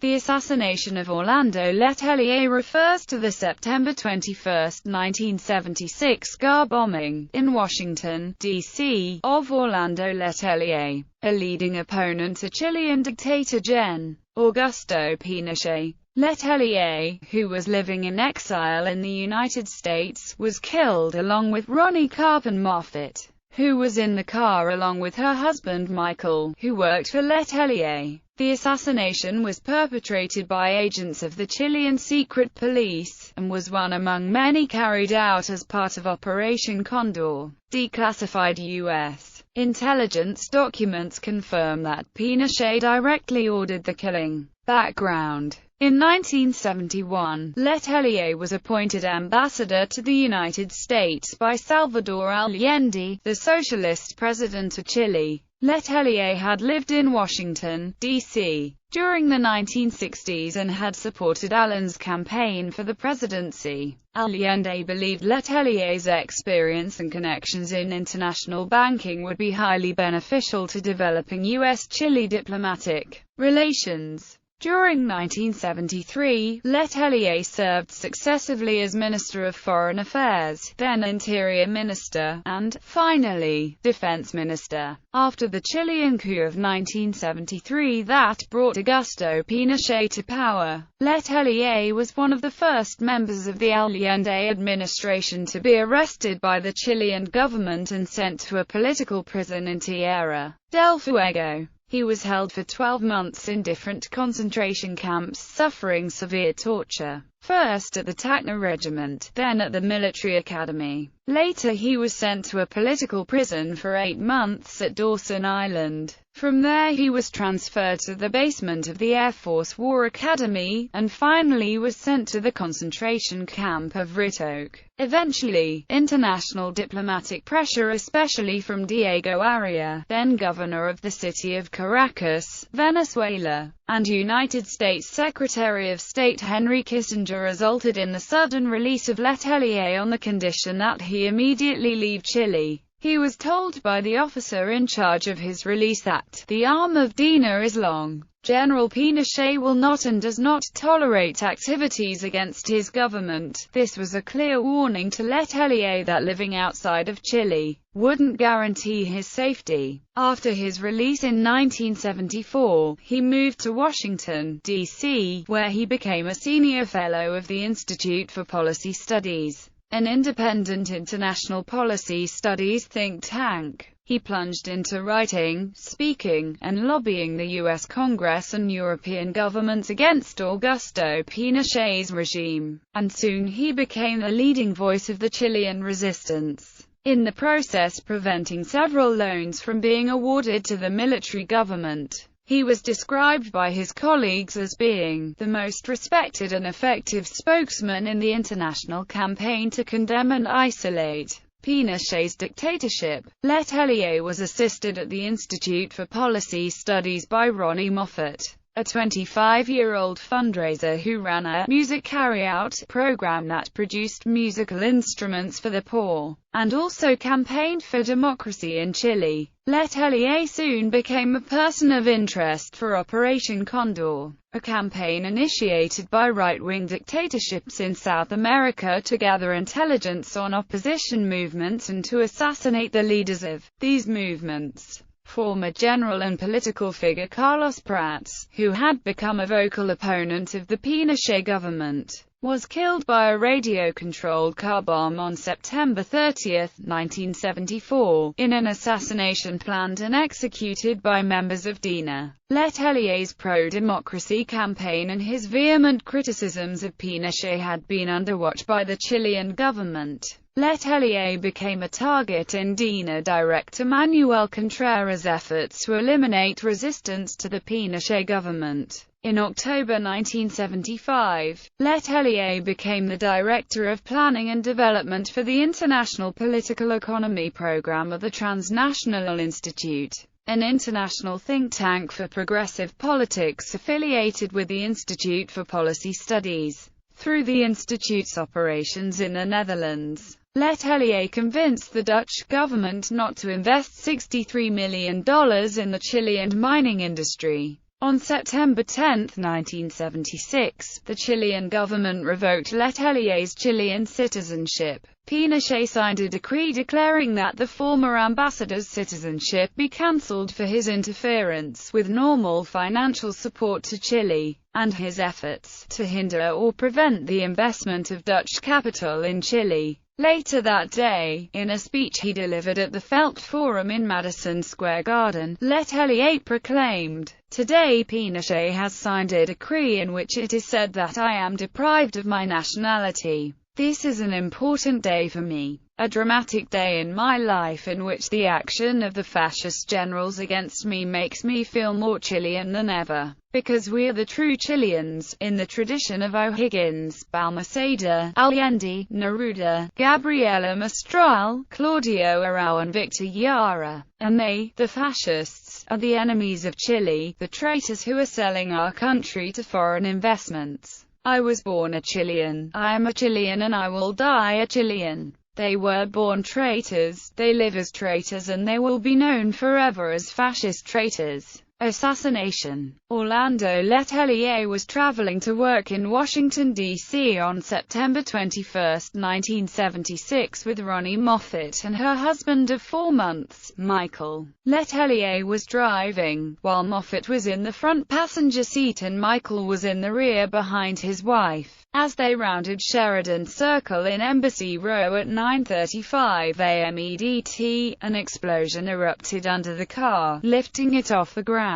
The assassination of Orlando Letelier refers to the September 21, 1976 car bombing, in Washington, D.C., of Orlando Letelier, a leading opponent to Chilean dictator Gen. Augusto Pinochet. Letelier, who was living in exile in the United States, was killed along with Ronnie Carpen Moffett, who was in the car along with her husband Michael, who worked for Letelier. The assassination was perpetrated by agents of the Chilean secret police, and was one among many carried out as part of Operation Condor. Declassified U.S. intelligence documents confirm that Pinochet directly ordered the killing. Background: in 1971, Letelier was appointed ambassador to the United States by Salvador Allende, the socialist president of Chile. Letelier had lived in Washington, D.C., during the 1960s and had supported Allende's campaign for the presidency. Allende believed Letelier's experience and connections in international banking would be highly beneficial to developing U.S.-Chile diplomatic relations. During 1973, Letelier served successively as Minister of Foreign Affairs, then Interior Minister, and, finally, Defense Minister. After the Chilean coup of 1973 that brought Augusto Pinochet to power, Letelier was one of the first members of the Allende administration to be arrested by the Chilean government and sent to a political prison in Tierra del Fuego. He was held for 12 months in different concentration camps, suffering severe torture. First at the Tacna Regiment, then at the military academy. Later he was sent to a political prison for 8 months at Dawson Island. From there he was transferred to the basement of the Air Force War Academy, and finally was sent to the concentration camp of Ritoque. Eventually, international diplomatic pressure, especially from Diego Arria, then governor of the city of Caracas, Venezuela, and United States Secretary of State Henry Kissinger, resulted in the sudden release of Letelier on the condition that he immediately leave Chile. He was told by the officer in charge of his release that the arm of Dina is long. General Pinochet will not and does not tolerate activities against his government. This was a clear warning to Letelier that living outside of Chile wouldn't guarantee his safety. After his release in 1974, he moved to Washington, D.C., where he became a senior fellow of the Institute for Policy Studies, an independent international policy studies think tank. He plunged into writing, speaking, and lobbying the U.S. Congress and European governments against Augusto Pinochet's regime, and soon he became the leading voice of the Chilean resistance, in the process preventing several loans from being awarded to the military government. He was described by his colleagues as being the most respected and effective spokesman in the international campaign to condemn and isolate Pinochet's dictatorship. Letelier was assisted at the Institute for Policy Studies by Ronnie Moffett, a 25-year-old fundraiser who ran a music carry-out program that produced musical instruments for the poor, and also campaigned for democracy in Chile. Letelier soon became a person of interest for Operation Condor, a campaign initiated by right-wing dictatorships in South America to gather intelligence on opposition movements and to assassinate the leaders of these movements. Former general and political figure Carlos Prats, who had become a vocal opponent of the Pinochet government, was killed by a radio-controlled car bomb on September 30, 1974, in an assassination planned and executed by members of Dina. Letelier's pro-democracy campaign and his vehement criticisms of Pinochet had been underwatch by the Chilean government. Letelier became a target in Dina director Manuel Contreras' efforts to eliminate resistance to the Pinochet government. In October 1975, Letelier became the Director of Planning and Development for the International Political Economy Program of the Transnational Institute, an international think tank for progressive politics affiliated with the Institute for Policy Studies. Through the Institute's operations in the Netherlands, Letelier convinced the Dutch government not to invest $63 million in the Chilean mining industry. On September 10, 1976, the Chilean government revoked Letelier's Chilean citizenship. Pinochet signed a decree declaring that the former ambassador's citizenship be cancelled for his interference with normal financial support to Chile, and his efforts to hinder or prevent the investment of Dutch capital in Chile. Later that day, in a speech he delivered at the Felt Forum in Madison Square Garden, Letelier proclaimed, "Today Pinochet has signed a decree in which it is said that I am deprived of my nationality. This is an important day for me, a dramatic day in my life in which the action of the fascist generals against me makes me feel more Chilean than ever, because we are the true Chileans, in the tradition of O'Higgins, Balmaceda, Allende, Neruda, Gabriela Mistral, Claudio Arau and Victor Jara, and they, the fascists, are the enemies of Chile, the traitors who are selling our country to foreign investments. I was born a Chilean, I am a Chilean and I will die a Chilean. They were born traitors, they live as traitors and they will be known forever as fascist traitors." Assassination. Orlando Letelier was traveling to work in Washington, D.C. on September 21, 1976 with Ronnie Moffett and her husband of 4 months, Michael. Letelier was driving, while Moffett was in the front passenger seat and Michael was in the rear behind his wife. As they rounded Sheridan Circle in Embassy Row at 9:35 a.m. EDT, an explosion erupted under the car, lifting it off the ground.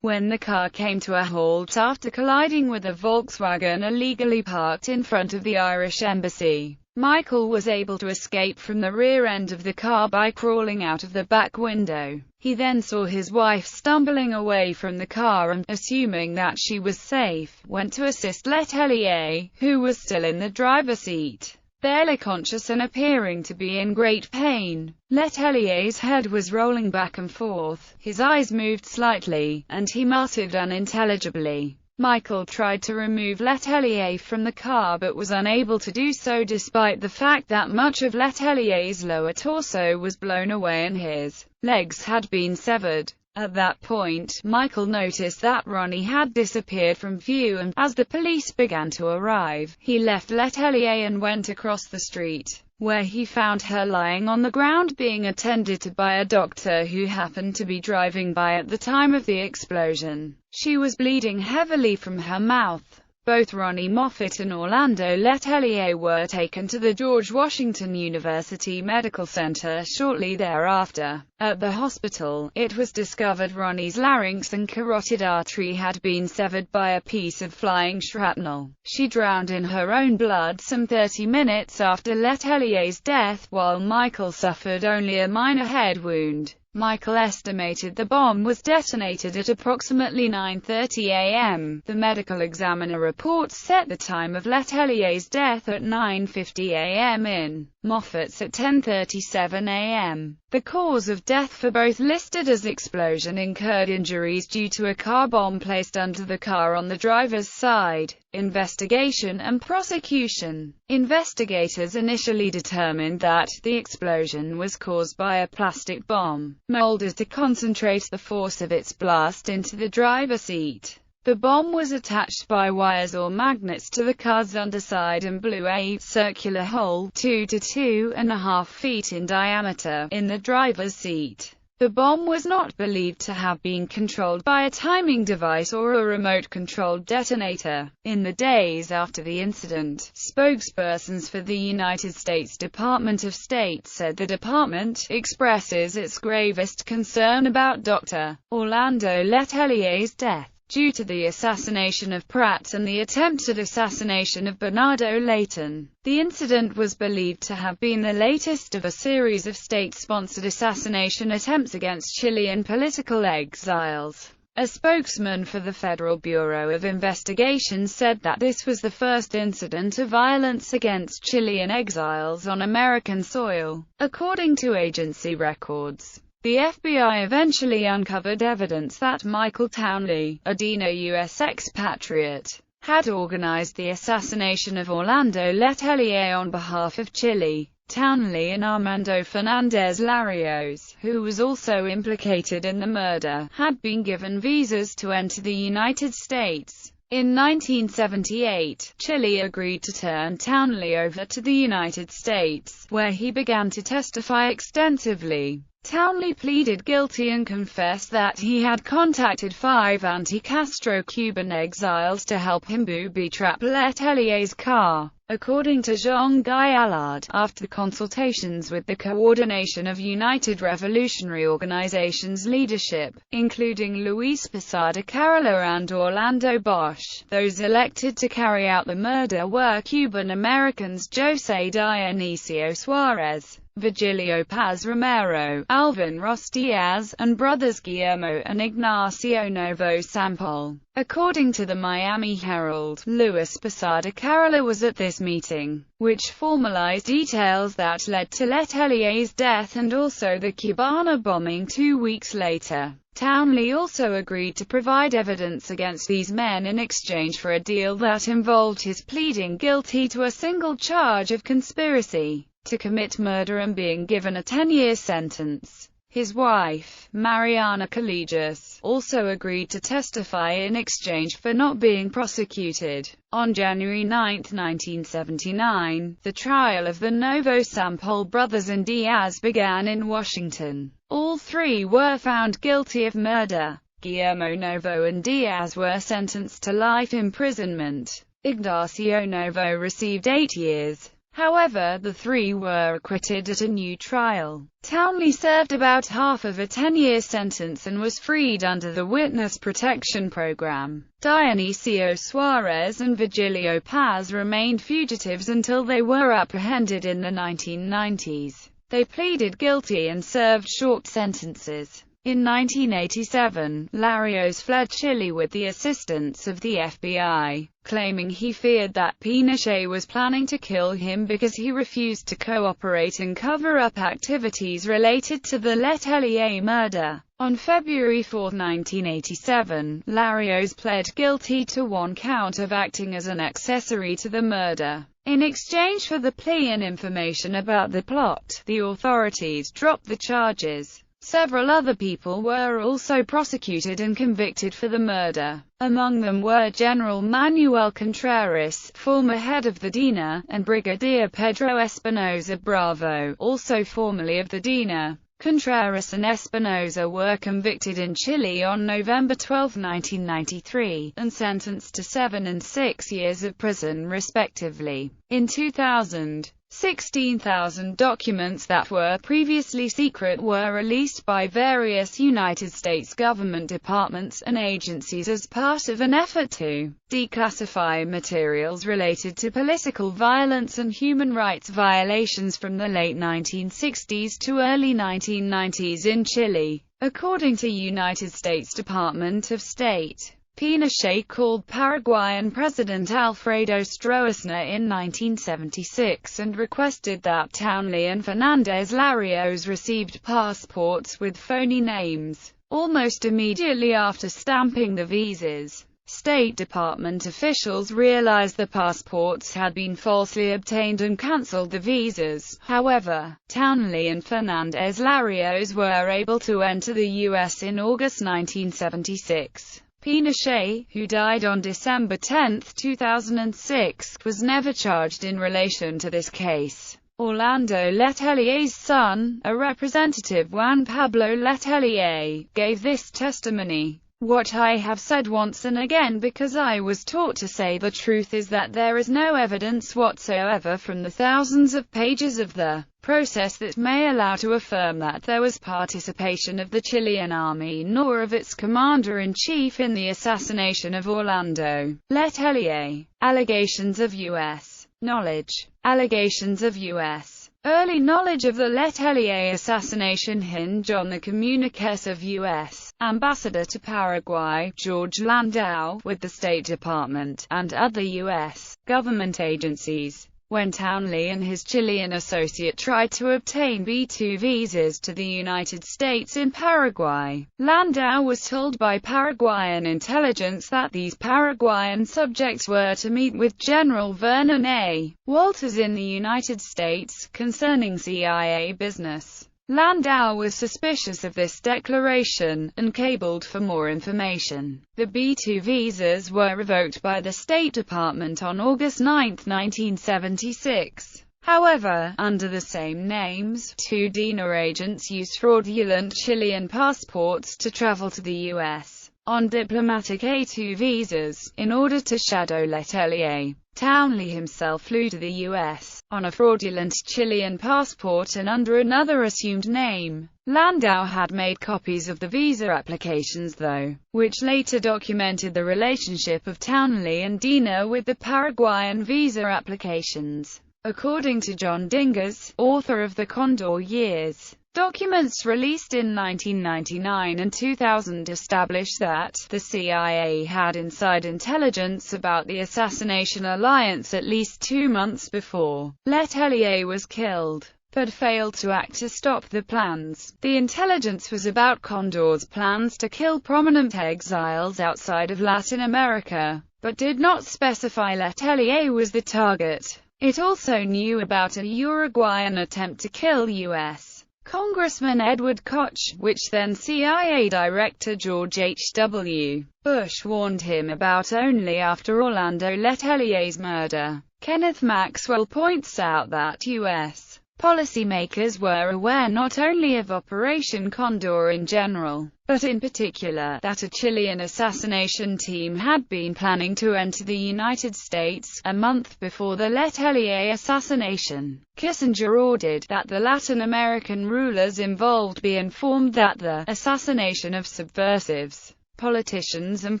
When the car came to a halt after colliding with a Volkswagen illegally parked in front of the Irish Embassy, Michael was able to escape from the rear end of the car by crawling out of the back window. He then saw his wife stumbling away from the car and, assuming that she was safe, went to assist Letelier, who was still in the driver's seat, barely conscious and appearing to be in great pain. Letelier's head was rolling back and forth, his eyes moved slightly, and he muttered unintelligibly. Michael tried to remove Letelier from the car but was unable to do so despite the fact that much of Letelier's lower torso was blown away and his legs had been severed. At that point, Michael noticed that Ronnie had disappeared from view and, as the police began to arrive, he left Letelier and went across the street, where he found her lying on the ground being attended to by a doctor who happened to be driving by at the time of the explosion. She was bleeding heavily from her mouth. Both Ronnie Moffett and Orlando Letelier were taken to the George Washington University Medical Center shortly thereafter. At the hospital, it was discovered Ronnie's larynx and carotid artery had been severed by a piece of flying shrapnel. She drowned in her own blood some 30 minutes after Letelier's death, while Michael suffered only a minor head wound. Michael estimated the bomb was detonated at approximately 9:30 a.m. The medical examiner report set the time of Letelier's death at 9:50 a.m. in Moffat's at 10:37 a.m. The cause of death for both listed as explosion incurred injuries due to a car bomb placed under the car on the driver's side. Investigation and prosecution. Investigators initially determined that the explosion was caused by a plastic bomb, molded to concentrate the force of its blast into the driver's seat. The bomb was attached by wires or magnets to the car's underside and blew a circular hole 2 to 2.5 feet in diameter in the driver's seat. The bomb was not believed to have been controlled by a timing device or a remote-controlled detonator. In the days after the incident, spokespersons for the United States Department of State said the department expresses its gravest concern about Dr. Orlando Letelier's death due to the assassination of Pratt and the attempted assassination of Bernardo Leighton. The incident was believed to have been the latest of a series of state-sponsored assassination attempts against Chilean political exiles. A spokesman for the Federal Bureau of Investigation said that this was the first incident of violence against Chilean exiles on American soil, according to agency records. The FBI eventually uncovered evidence that Michael Townley, a Dino U.S. expatriate, had organized the assassination of Orlando Letelier on behalf of Chile. Townley and Armando Fernandez Larios, who was also implicated in the murder, had been given visas to enter the United States. In 1978, Chile agreed to turn Townley over to the United States, where he began to testify extensively. Townley pleaded guilty and confessed that he had contacted 5 anti-Castro Cuban exiles to help him booby-trap Letelier's car. According to Jean-Guy Allard, after consultations with the Coordination of United Revolutionary Organizations leadership, including Luis Posada Carrera and Orlando Bosch, those elected to carry out the murder were Cuban-Americans José Dionisio Suarez, Virgilio Paz Romero, Alvin Ross Diaz, and brothers Guillermo and Ignacio Novo Sampol. According to the Miami Herald, Luis Posada Carrera was at this meeting, which formalized details that led to Letelier's death and also the Cubana bombing 2 weeks later. Townley also agreed to provide evidence against these men in exchange for a deal that involved his pleading guilty to a single charge of conspiracy to commit murder and being given a 10-year sentence. His wife, Mariana Collegius, also agreed to testify in exchange for not being prosecuted. On January 9, 1979, the trial of the Novo Sampol brothers and Diaz began in Washington. All 3 were found guilty of murder. Guillermo Novo and Diaz were sentenced to life imprisonment. Ignacio Novo received 8 years. However, the 3 were acquitted at a new trial. Townley served about half of a 10-year sentence and was freed under the Witness Protection Program. Dionisio Suarez and Virgilio Paz remained fugitives until they were apprehended in the 1990s. They pleaded guilty and served short sentences. In 1987, Larios fled Chile with the assistance of the FBI, claiming he feared that Pinochet was planning to kill him because he refused to cooperate and cover up activities related to the Letelier murder. On February 4, 1987, Larios pled guilty to 1 count of acting as an accessory to the murder. In exchange for the plea and information about the plot, the authorities dropped the charges. Several other people were also prosecuted and convicted for the murder. Among them were General Manuel Contreras, former head of the DINA, and Brigadier Pedro Espinosa Bravo, also formerly of the DINA. Contreras and Espinosa were convicted in Chile on November 12, 1993, and sentenced to 7 and 6 years of prison respectively. In 2000, 16,000 documents that were previously secret were released by various United States government departments and agencies as part of an effort to declassify materials related to political violence and human rights violations from the late 1960s to early 1990s in Chile. According to United States Department of State, Pinochet called Paraguayan President Alfredo Stroessner in 1976 and requested that Townley and Fernandez Larios received passports with phony names. Almost immediately after stamping the visas, State Department officials realized the passports had been falsely obtained and cancelled the visas. However, Townley and Fernandez Larios were able to enter the U.S. in August 1976. Pinochet, who died on December 10, 2006, was never charged in relation to this case. Orlando Letelier's son, a representative Juan Pablo Letelier, gave this testimony. "What I have said once and again because I was taught to say the truth is that there is no evidence whatsoever from the thousands of pages of the process that may allow to affirm that there was participation of the Chilean army nor of its commander-in-chief in the assassination of Orlando Letelier." Allegations of U.S. knowledge. Allegations of U.S. early knowledge of the Letelier assassination hinge on the communiques of U.S. Ambassador to Paraguay, George Landau, with the State Department, and other U.S. government agencies. When Townley and his Chilean associate tried to obtain B2 visas to the United States in Paraguay, Landau was told by Paraguayan intelligence that these Paraguayan subjects were to meet with General Vernon A. Walters in the United States, concerning CIA business. Landau was suspicious of this declaration, and cabled for more information. The B2 visas were revoked by the State Department on August 9, 1976. However, under the same names, two DINA agents used fraudulent Chilean passports to travel to the U.S. on diplomatic A2 visas, in order to shadow Letelier. Townley himself flew to the U.S. on a fraudulent Chilean passport and under another assumed name. Landau had made copies of the visa applications though, which later documented the relationship of Townley and DINA with the Paraguayan visa applications. According to John Dinges, author of The Condor Years, documents released in 1999 and 2000 establish that the CIA had inside intelligence about the assassination alliance at least 2 months before Letelier was killed, but failed to act to stop the plans. The intelligence was about Condor's plans to kill prominent exiles outside of Latin America, but did not specify Letelier was the target. It also knew about a Uruguayan attempt to kill U.S. Congressman Edward Koch, which then CIA Director George H.W. Bush warned him about only after Orlando Letelier's murder. Kenneth Maxwell points out that U.S. policymakers were aware not only of Operation Condor in general, but in particular, that a Chilean assassination team had been planning to enter the United States a month before the Letelier assassination. Kissinger ordered that the Latin American rulers involved be informed that the assassination of subversives, politicians and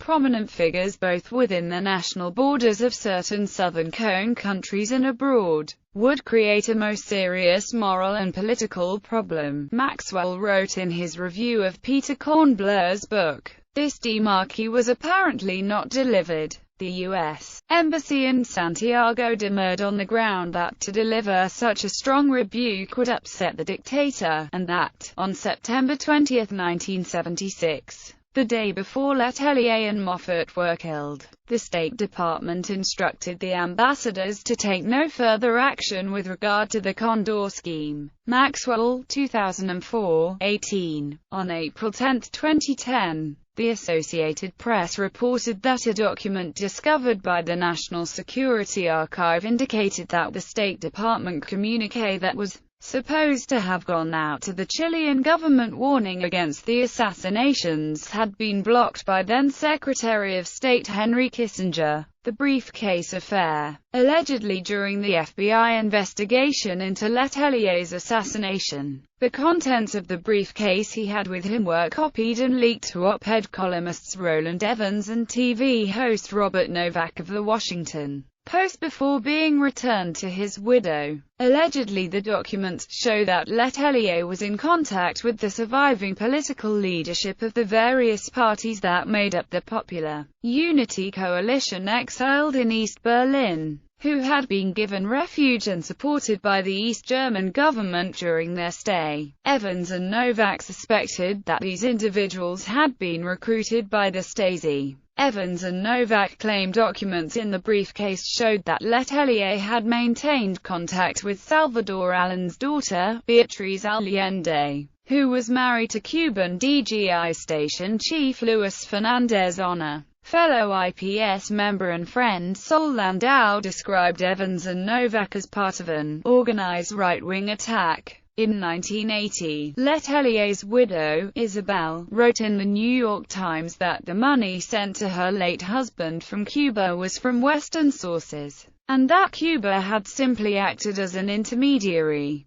prominent figures both within the national borders of certain Southern Cone countries and abroad, would create a most serious moral and political problem. Maxwell wrote in his review of Peter Kornbluh's book, "This demarque was apparently not delivered." The U.S. Embassy in Santiago demurred on the ground that to deliver such a strong rebuke would upset the dictator, and that, on September 20, 1976, the day before Letelier and Moffat were killed, the State Department instructed the ambassadors to take no further action with regard to the Condor scheme. Maxwell, 2004, 18. On April 10, 2010, the Associated Press reported that a document discovered by the National Security Archive indicated that the State Department communique that was supposed to have gone out to the Chilean government warning against the assassinations had been blocked by then-Secretary of State Henry Kissinger. The briefcase affair. Allegedly during the FBI investigation into Letelier's assassination, the contents of the briefcase he had with him were copied and leaked to op-ed columnists Roland Evans and TV host Robert Novak of The Washington Post before being returned to his widow. Allegedly the documents show that Letelier was in contact with the surviving political leadership of the various parties that made up the Popular Unity Coalition exiled in East Berlin, who had been given refuge and supported by the East German government during their stay. Evans and Novak suspected that these individuals had been recruited by the Stasi. Evans and Novak claim documents in the briefcase showed that Letelier had maintained contact with Salvador Allen's daughter, Beatriz Allende, who was married to Cuban DGI station chief Luis Fernandez Honor. Fellow IPS member and friend Sol Landau described Evans and Novak as part of an organized right-wing attack. In 1980, Letelier's widow, Isabel, wrote in the New York Times that the money sent to her late husband from Cuba was from Western sources, and that Cuba had simply acted as an intermediary.